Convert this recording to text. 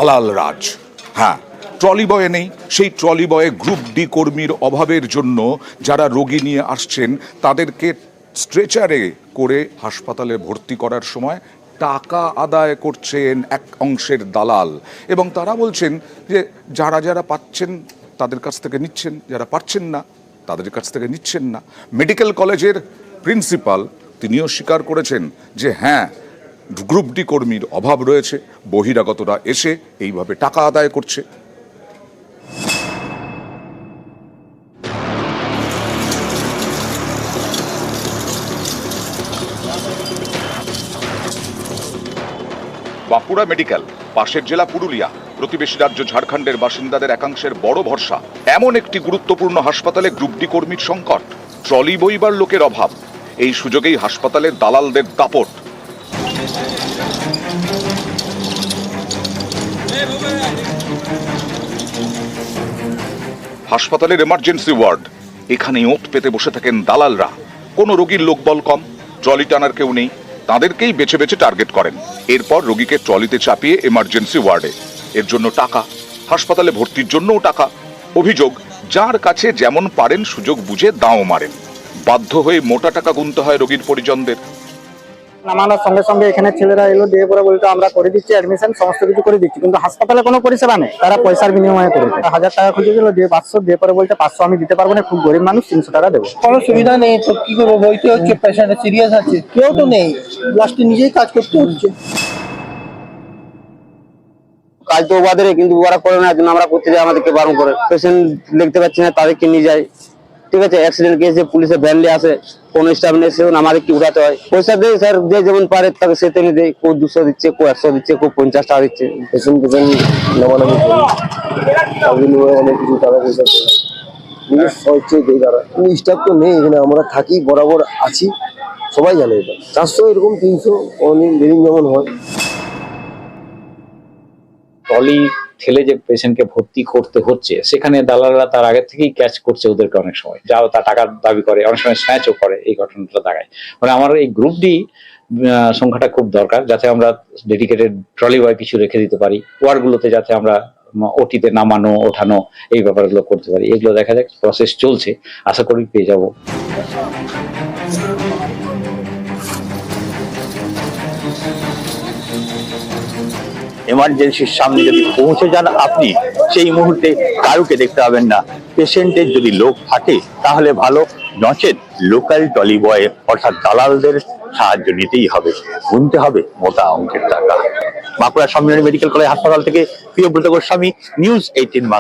দালাল রাজ। হ্যাঁ, ট্রলি বয়ে নেই, সেই ট্রলি বয়ে গ্রুপ ডি কর্মীর অভাবের জন্য যারা রোগী নিয়ে আসছেন তাদেরকে স্ট্রেচারে করে হাসপাতালে ভর্তি করার সময় টাকা আদায় করছেন এক অংশের দালাল। এবং তারা বলছেন যে যারা যারা পাচ্ছেন তাদের কাছ থেকে নিচ্ছেন, যারা পাচ্ছেন না তাদের কাছ থেকে নিচ্ছেন না। মেডিকেল কলেজের প্রিন্সিপাল তিনিও স্বীকার করেছেন যে হ্যাঁ, গ্রুপ ডি কর্মীর অভাব রয়েছে, বহিরাগতরা এসে এইভাবে টাকা আদায় করছে। বাঁকুড়া মেডিকেল, পাশের জেলা পুরুলিয়া, প্রতিবেশী রাজ্য ঝাড়খণ্ডের বাসিন্দাদের একাংশের বড় ভরসা। এমন একটি গুরুত্বপূর্ণ হাসপাতালে গ্রুপ ডি কর্মীর সংকট, ট্রলি বইবার লোকের অভাব। এই সুযোগেই হাসপাতালের দালালদের দাপট। হাসপাতালের এমার্জেন্সি ওয়ার্ড, এখানেই ওঁত পেতে বসে থাকেন দালালরা। কোনো রোগীর লোকবল কম, ট্রলি টানার কেউ নেই, তাদেরকেই বেছে বেছে টার্গেট করেন। এরপর রোগীকে ট্রলিতে চাপিয়ে এমার্জেন্সি ওয়ার্ডে, এর জন্য টাকা, হাসপাতালে ভর্তির জন্যও টাকা। অভিযোগ, যার কাছে যেমন পারেন সুযোগ বুঝে দাঁও মারেন। বাধ্য হয়ে মোটা টাকা গুনতে হয় রোগীর পরিজনদের। নামানোর সঙ্গে সঙ্গে এখানে ছেলেরা এলো, দিয়ে পরে বলতো আমরা করে দিচ্ছি অ্যাডমিশন, সমস্ত কিছু করে দিচ্ছি, কিন্তু হাসপাতালে কোনো পরিষেবা নেই। তারা পয়সার বিনিময়ে করেছে। 1000 টাকা খুঁজেছিল, দিয়ে 500, দিয়ে পরে বলতে 500 আমি দিতে পারবো না, খুব গরিব মানুষ, 300 টাকা দেবো। কোনো সুবিধা নেই তো কি করবো, বইতে হচ্ছে, পেশেন্ট সিরিয়াস আছে, কেউ তো নেই, লাস্টে নিজেই কাজ করতে হচ্ছে। কাজ তো ওদের, কিন্তু ওরা করে না, জন্য আমরা করতে যাই, আমাদেরকে বারণ করে। পেশেন্ট দেখতে পাচ্ছি না, তাদেরকে নিয়ে যাই। ঠিক আছে, অ্যাক্সিডেন্ট কেসে পুলিশের ভ্যান নিয়ে আসে, কোনো স্টাফ নেই, সেও আমাদেরকে উঠাতে হয়। পয়সা দেয় স্যার, যে যেমন পারে তাকে সে তেমনি দেয়। কেউ 200 দিচ্ছে, কেউ 100 দিচ্ছে, কেউ 50 টাকা দিচ্ছে। পেশেন্ট নামানামি করি, অনেক কিছু টাকা পয়সা স্টাফ তো নেই এখানে, আমরা থাকি, বরাবর আছি, সবাই জানে এটা। 400 এরকম 300 অনেক দিন যেমন হয়। ট্রলি ঠেলে যে পেশেন্টকে ভর্তি করতে হচ্ছে, সেখানে দালালরা তার আগে থেকেই ক্যাচ করছে ওদেরকে। অনেক সময় যাও তার টাকার দাবি করে, অনেক সময় স্ন্যাচও করে। এই ঘটনাটা দেখায়। মানে আমার এই গ্রুপ ডি সংখ্যাটা খুব দরকার, যাতে আমরা ডেডিকেটেড ট্রলি বয় কিছু রেখে দিতে পারি ওয়ার্ডগুলোতে, যাতে আমরা ওটিতে নামানো ওঠানো এই ব্যাপারগুলো করতে পারি। এগুলো দেখা যাক, প্রসেস চলছে, আশা করি পেয়ে যাব। এমার্জেন্সির সামনে যদি পৌঁছে যান আপনি, সেই মুহূর্তে কারুকে দেখতে পাবেন না। পেশেন্টের যদি লোক থাকে তাহলে ভালো, নচেত লোকাল ট্রলি বয় অর্থাৎ দালালদের সাহায্য নিতেই হবে, গুনতে হবে মোটা অঙ্কের টাকা। বাঁকুড়া সম্মিলনী মেডিকেল কলেজ হাসপাতাল থেকে প্রিয়ব্রত গোস্বামী, নিউজ 18 বাংলা।